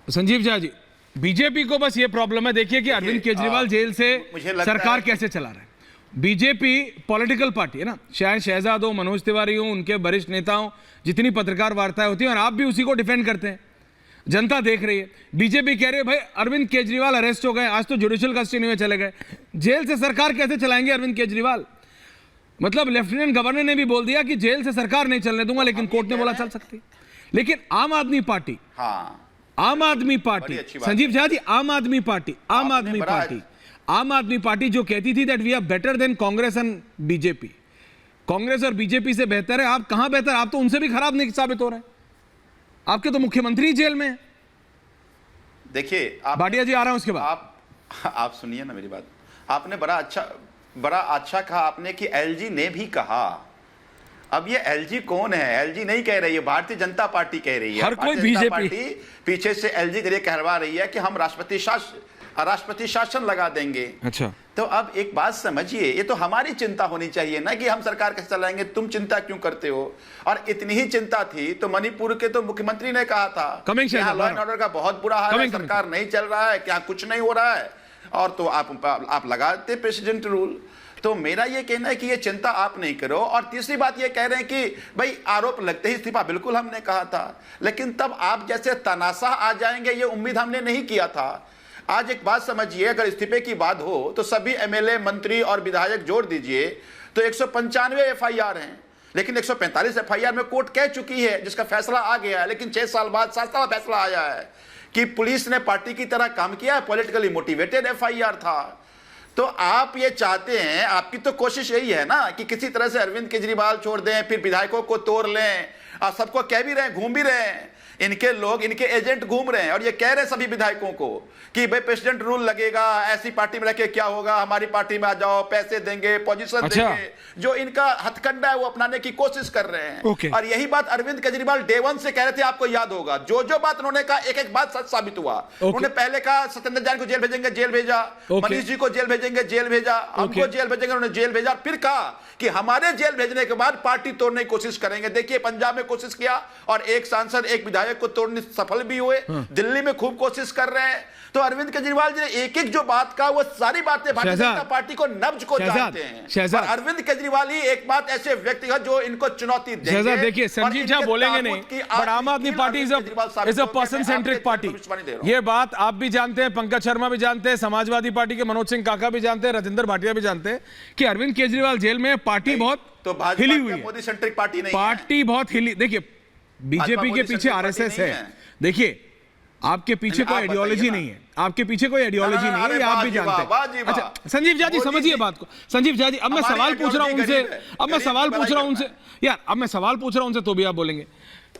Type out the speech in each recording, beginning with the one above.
Sanjeev Jha ji, BJP को बस ये प्रॉब्लम है, देखिए कि अरविंद केजरीवाल जेल से सरकार कैसे चला रहे हैं। बीजेपी पॉलिटिकल पार्टी है ना, शायद शहजाद हो, मनोज तिवारी हो, उनके वरिष्ठ नेताओं, जितनी पत्रकार वार्ताएं होती हैं, और आप भी उसी को डिफेंड करते हैं। जनता देख रही है, बीजेपी कह रही है भाई अरविंद केजरीवाल अरेस्ट हो गए, आज तो जुडिशियल कस्टडी में चले गए, जेल से सरकार कैसे चलाएंगे अरविंद केजरीवाल। मतलब लेफ्टिनेंट गवर्नर ने भी बोल दिया कि जेल से सरकार नहीं चलने दूंगा, लेकिन कोर्ट ने बोला चल सकती। लेकिन आम आदमी पार्टी, आम आदमी पार्टी, संजीव झा जी, आम आदमी पार्टी जो कहती थी that we are better than Congress and BJP, Congress और बीजेपी से बेहतर है। आप कहां बेहतर, आप तो उनसे भी खराब नहीं साबित हो रहे हैं। आपके तो मुख्यमंत्री जेल में है। देखिए भाटिया जी आ रहा हूं उसके बाद। आप सुनिए ना मेरी बात। आपने बड़ा अच्छा कहा आपने कि एलजी ने भी कहा। अब ये एलजी कौन है? एलजी नहीं कह रही है, भारतीय जनता पार्टी कह रही है। हर कोई बीजेपी पीछे से एलजी के लिए कहवा रही है कि हम राष्ट्रपति शासन लगा देंगे। अच्छा, तो अब एक बात समझिए, ये तो हमारी चिंता होनी चाहिए ना कि हम सरकार कैसे चलाएंगे। तुम चिंता क्यों करते हो? और इतनी ही चिंता थी तो मणिपुर के तो मुख्यमंत्री ने कहा था कि लॉ एंड ऑर्डर का बहुत बुरा हाल है, सरकार नहीं चल रहा है, क्या कुछ नहीं हो रहा है, और तो आप लगाते प्रेसिडेंट रूल। तो मेरा ये कहना है कि ये चिंता आप नहीं करो। और तीसरी बात ये कह रहे हैं कि भाई आरोप लगते ही इस्तीफा, बिल्कुल हमने कहा था, लेकिन तब आप जैसे तनाशाह आ जाएंगे ये उम्मीद हमने नहीं किया था। आज एक बात समझिए, अगर इस्तीफे की बात हो तो सभी एमएलए, मंत्री और विधायक जोड़ दीजिए तो 195 एफआईआर हैं, लेकिन 145 एफआईआर में कोर्ट कह चुकी है, जिसका फैसला आ गया है। लेकिन 6 साल बाद 7 साल फैसला आया है कि पुलिस ने पार्टी की तरह काम किया, पॉलिटिकली मोटिवेटेड एफआईआर था। तो आप ये चाहते हैं, आपकी तो कोशिश यही है ना कि किसी तरह से अरविंद केजरीवाल छोड़ दें, फिर विधायकों को तोड़ लें। आप सबको कह भी रहे हैं, घूम भी रहे हैं, इनके लोग, इनके एजेंट घूम रहे हैं और ये कह रहे हैं सभी विधायकों को कि भाई प्रेसिडेंट रूल लगेगा, ऐसी पार्टी में रह के क्या होगा, हमारी पार्टी में आ जाओ, पैसे देंगे, पोजीशन देंगे। जो इनका हथकंडा है वो अपनाने की कोशिश कर रहे हैं। और यही बात अरविंद केजरीवाल डे 1 से कह रहे थे, आपको याद होगा। जो बात उन्होंने कहा, एक एक बात सच साबित हुआ। उन्होंने पहले कहा सत्येंद्र जैन को जेल भेजेंगे, जेल भेजा, मनीष जी को जेल भेजेंगे, जेल भेजा, हमको जेल भेजेंगे, उन्होंने जेल भेजा। फिर कहा कि हमारे जेल भेजने के बाद पार्टी तोड़ने की कोशिश करेंगे। देखिए पंजाब में कोशिश किया और एक सांसद, एक विधायक को तोड़ने सफल भी हुए, दिल्ली में खूब कोशिश कर रहे हैं। तो अरविंद केजरीवाल जी ने एक एक जो बात कहा वो सारी बातें भारतीय जनता पार्टी को नब्ज को जानते हैं। और अरविंद केजरीवाल ही एक बात ऐसे व्यक्ति है जो इनको चुनौती देंगे। देखिए संजीव झा बोलेंगे नहीं, बट आम आदमी party is a person centric party. ये बात आप भी जानते हैं, पंकज शर्मा भी जानते हैं, समाजवादी पार्टी के मनोज सिंह काका भी जानते हैं, राजेंद्र भाटिया भी जानते हैं कि अरविंद केजरीवाल जेल में पार्टी बहुत हिली हुई है। मोदी सेंट्रिक पार्टी नहीं, पार्टी बहुत हिली। देखिए बीजेपी के पीछे आरएसएस है। देखिए आपके पीछे कोई आइडियोलॉजी नहीं है, आपके पीछे कोई आइडियोलॉजी नहीं है, ये आप भी जानते हैं। अच्छा संजीव झा जी समझिए बात को। संजीव झा जी, अब मैं सवाल पूछ रहा हूं उनसे, अब मैं सवाल पूछ रहा हूं उनसे यार, अब मैं सवाल पूछ रहा हूं उनसे तो भी आप बोलेंगे।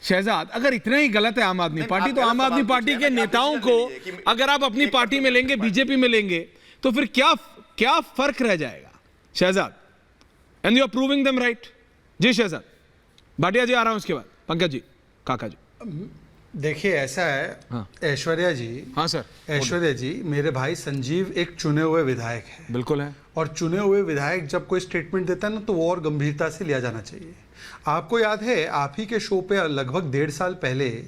शहजाद, अगर इतना ही गलत है आम आदमी पार्टी, तो आम आदमी पार्टी के नेताओं को अगर आप अपनी पार्टी में लेंगे, बीजेपी में लेंगे, तो फिर क्या फर्क रह जाएगा Shahzad? And you are proving them right. जी शहजाद। भाटिया जी आ रहा हूं उसके बाद, पंकज जी, काका जी। देखिए ऐसा है, हाँ। ऐश्वर्या जी, हाँ सर, ऐश्वर्या जी, मेरे भाई संजीव एक चुने हुए विधायक है। बिल्कुल है। और चुने हुए विधायक जब कोई स्टेटमेंट देता है ना, तो वो और गंभीरता से लिया जाना चाहिए। आपको याद है, आप ही के शो पे लगभग 1.5 साल पहले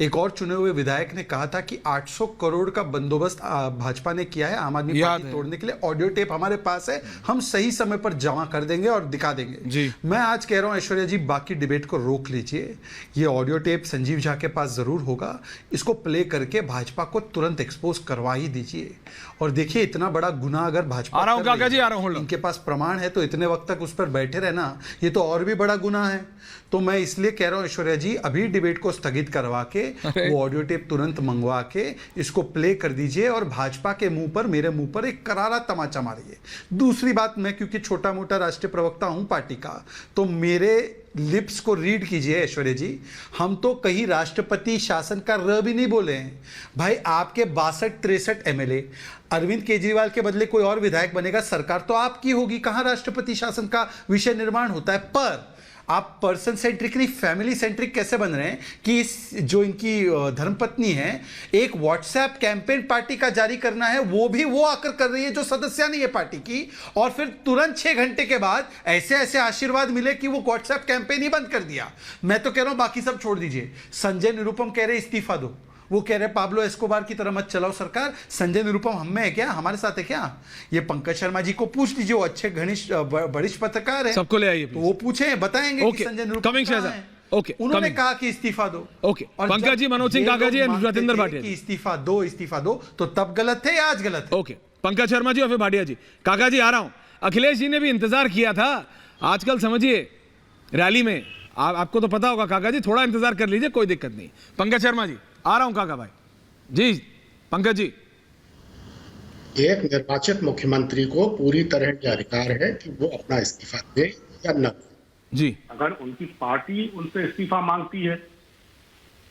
एक और चुने हुए विधायक ने कहा था कि 800 करोड़ का बंदोबस्त भाजपा ने किया है आम आदमी पार्टी तोड़ने के लिए। ऑडियो टेप हमारे पास है, हम सही समय पर जमा कर देंगे और दिखा देंगे जी। मैं आज कह रहा हूं ऐश्वर्या जी, बाकी डिबेट को रोक लीजिए। ये ऑडियो टेप संजीव झा के पास जरूर होगा, इसको प्ले करके भाजपा को तुरंत एक्सपोज करवा ही दीजिए। और देखिए इतना बड़ा गुनाह अगर भाजपा इनके पास प्रमाण है, तो इतने वक्त तक उस पर बैठे रहना ये तो और भी बड़ा गुनाह है। तो मैं इसलिए कह रहा हूं ऐश्वर्या जी, अभी डिबेट को स्थगित करवा के वो ऑडियो टेप तुरंत मंगवा के इसको प्ले कर दीजिए और भाजपा के मुंह पर, मेरे मुंह पर एक करारा तमाचा मारिए। दूसरी बात, मैं क्योंकि छोटा मोटा राष्ट्रीय प्रवक्ता हूं पार्टी का, तो मेरे लिप्स को रीड कीजिए ऐश्वर्या जी। हम तो कहीं राष्ट्रपति शासन का र भी नहीं बोले हैं भाई। आपके 62-63 एमएलए, अरविंद केजरीवाल के बदले कोई और विधायक बनेगा, सरकार तो आपकी होगी, कहां राष्ट्रपति शासन का विषय निर्माण होता है। पर आप पर्सन सेंट्रिक नहीं, फैमिली सेंट्रिक कैसे बन रहे हैं कि जो इनकी धर्मपत्नी है, एक व्हाट्सएप कैंपेन पार्टी का जारी करना है, वो भी वो आकर कर रही है जो सदस्य नहीं है पार्टी की, और फिर तुरंत 6 घंटे के बाद ऐसे ऐसे आशीर्वाद मिले कि वो व्हाट्सएप कैंपेन ही बंद कर दिया। मैं तो कह रहा हूं बाकी सब छोड़ दीजिए। संजय निरुपम कह रहे इस्तीफा दो, वो कह रहे पाब्लो एस्कोबार की तरह मत चलाओ सरकार, संजय निरुपम हम में है क्या, हमारे साथ है क्या? ये पंकज शर्मा जी को पूछ लीजिए, वो अच्छे घनिष्ठ वरिष्ठ पत्रकार है, सबको ले आइए तो वो पूछे, बताएंगे कि संजय निरुपम कहाँ है। ओके, उन्होंने कहा कि इस्तीफा दो। ओके, पंकज जी, मनोज सिंह काका जी, रविंद्र भाटिया जी, इस्तीफा दो, तो तब गलत थे या आज गलत है? ओके, पंकज शर्मा जी और फिर भाटिया जी। काका जी आ रहा हूं। अखिलेश जी ने भी इंतजार किया था, आजकल समझिए रैली में आपको तो पता होगा काका जी, थोड़ा इंतजार कर लीजिए, कोई दिक्कत नहीं। पंकज शर्मा जी आ रहा हूं काका भाई जी। पंकज जी, एक निर्वाचित मुख्यमंत्री को पूरी तरह के अधिकार है कि वो अपना इस्तीफा दे या न जी। अगर उनकी पार्टी उनसे इस्तीफा मांगती है,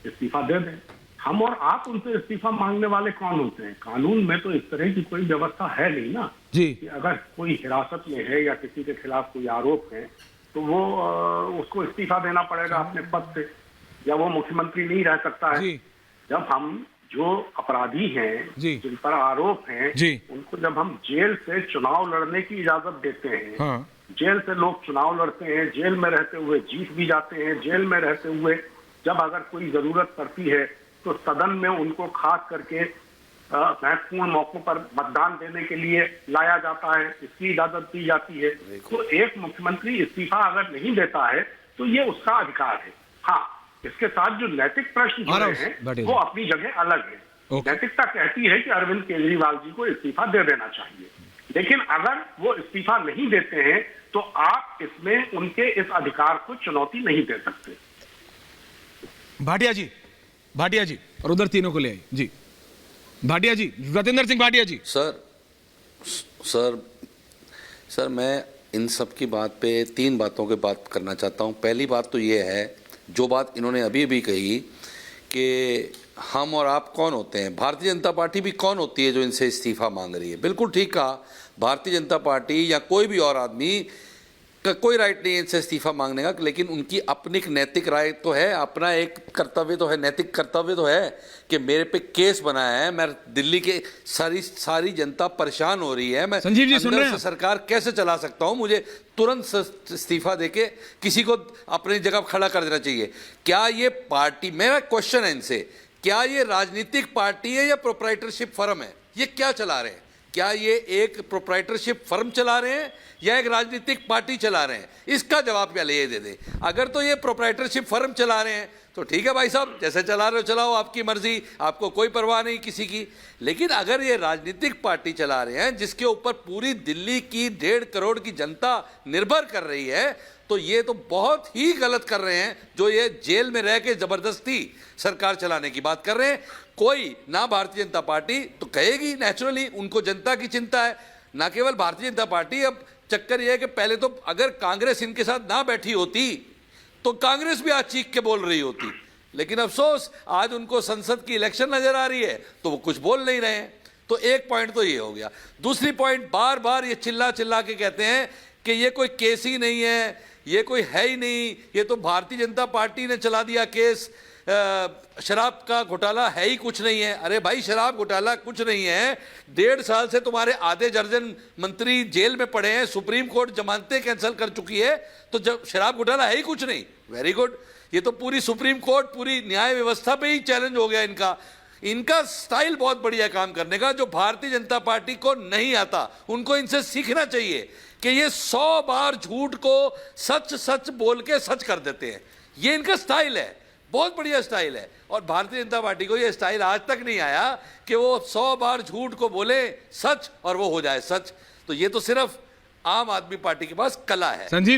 इस्तीफा दे दें। हम और आप उनसे इस्तीफा मांगने वाले कौन होते हैं? कानून में तो इस तरह की कोई व्यवस्था है नहीं ना जी। कि अगर कोई हिरासत में है या किसी के खिलाफ कोई आरोप है तो वो उसको इस्तीफा देना पड़ेगा अपने पद से, या वो मुख्यमंत्री नहीं रह सकता है। जी। जब हम जो अपराधी हैं, जी। जिन पर आरोप हैं, जी। उनको जब हम जेल से चुनाव लड़ने की इजाजत देते हैं, हाँ। जेल से लोग चुनाव लड़ते हैं, जेल में रहते हुए जीत भी जाते हैं, जेल में रहते हुए जब अगर कोई जरूरत पड़ती है तो सदन में उनको खास करके महत्वपूर्ण मौकों पर मतदान देने के लिए लाया जाता है, इसकी इजाजत दी जाती है। तो एक मुख्यमंत्री इस्तीफा अगर नहीं देता है तो ये उसका अधिकार है। हाँ, इसके साथ जो नैतिक प्रश्न जुड़े हैं वो अपनी जगह अलग है। नैतिकता कहती है कि अरविंद केजरीवाल जी को इस्तीफा दे देना चाहिए, लेकिन अगर वो इस्तीफा नहीं देते हैं तो आप इसमें उनके इस अधिकार को चुनौती नहीं दे सकते। भाटिया जी और उधर तीनों को ले आइए जी। भाटिया जी, रविंद्र सिंह भाटिया जी। सर मैं इन सब की बात पे 3 बातों के बात करना चाहता हूँ। पहली बात तो ये है, जो बात इन्होंने अभी भी कही कि हम और आप कौन होते हैं, भारतीय जनता पार्टी भी कौन होती है जो इनसे इस्तीफा मांग रही है। बिल्कुल ठीक कहा, भारतीय जनता पार्टी या कोई भी और आदमी का कोई राइट नहीं है इनसे इस्तीफा मांगने का, लेकिन उनकी अपनी एक नैतिक राय तो है, अपना एक कर्तव्य तो है, नैतिक कर्तव्य तो है कि मेरे पे केस बनाया है, मैं दिल्ली के सारी जनता परेशान हो रही है, मैं संजीव जी सुन रहे हैं? सरकार कैसे चला सकता हूं, मुझे तुरंत इस्तीफा देके किसी को अपनी जगह खड़ा कर देना चाहिए। क्या ये पार्टी, मेरा क्वेश्चन है इनसे, क्या ये राजनीतिक पार्टी है या प्रोप्राइटरशिप फर्म है? ये क्या चला रहे हैं? क्या ये एक प्रोप्राइटरशिप फर्म चला रहे हैं या एक राजनीतिक पार्टी चला रहे हैं? इसका जवाब पहले ये दे दे। अगर तो ये प्रोप्राइटरशिप फर्म चला रहे हैं तो ठीक है भाई साहब, जैसे चला रहे हो चलाओ, आपकी मर्जी, आपको कोई परवाह नहीं किसी की। लेकिन अगर ये राजनीतिक पार्टी चला रहे हैं जिसके ऊपर पूरी दिल्ली की 1.5 करोड़ की जनता निर्भर कर रही है, तो ये तो बहुत ही गलत कर रहे हैं जो ये जेल में रह के जबरदस्ती सरकार चलाने की बात कर रहे हैं। कोई ना भारतीय जनता पार्टी तो कहेगी, नेचुरली उनको जनता की चिंता है, ना केवल भारतीय जनता पार्टी। अब चक्कर यह है कि पहले तो अगर कांग्रेस इनके साथ ना बैठी होती तो कांग्रेस भी आज चीख के बोल रही होती, लेकिन अफसोस आज उनको संसद की इलेक्शन नजर आ रही है तो वो कुछ बोल नहीं रहे हैं। तो एक पॉइंट तो ये हो गया। दूसरी पॉइंट, बार बार ये चिल्ला चिल्ला के कहते हैं कि ये कोई केस ही नहीं है, ये कोई है ही नहीं, ये तो भारतीय जनता पार्टी ने चला दिया केस, शराब का घोटाला है ही कुछ नहीं है। अरे भाई, शराब घोटाला कुछ नहीं है, 1.5 साल से तुम्हारे आधे दर्जन मंत्री जेल में पड़े हैं, सुप्रीम कोर्ट जमानतें कैंसिल कर चुकी है, तो जब शराब घोटाला है ही कुछ नहीं, वेरी गुड। ये तो पूरी सुप्रीम कोर्ट, पूरी न्याय व्यवस्था पे ही चैलेंज हो गया इनका। इनका स्टाइल बहुत बढ़िया काम करने का, जो भारतीय जनता पार्टी को नहीं आता। उनको इनसे सीखना चाहिए कि ये 100 बार झूठ को सच सच बोल के सच कर देते हैं। ये इनका स्टाइल है, बहुत बढ़िया स्टाइल है। और भारतीय जनता पार्टी को ये स्टाइल आज तक नहीं आया कि वो 100 बार झूठ को बोले सच और वो हो जाए सच। तो ये तो सिर्फ आम आदमी पार्टी के पास कला है। संजीव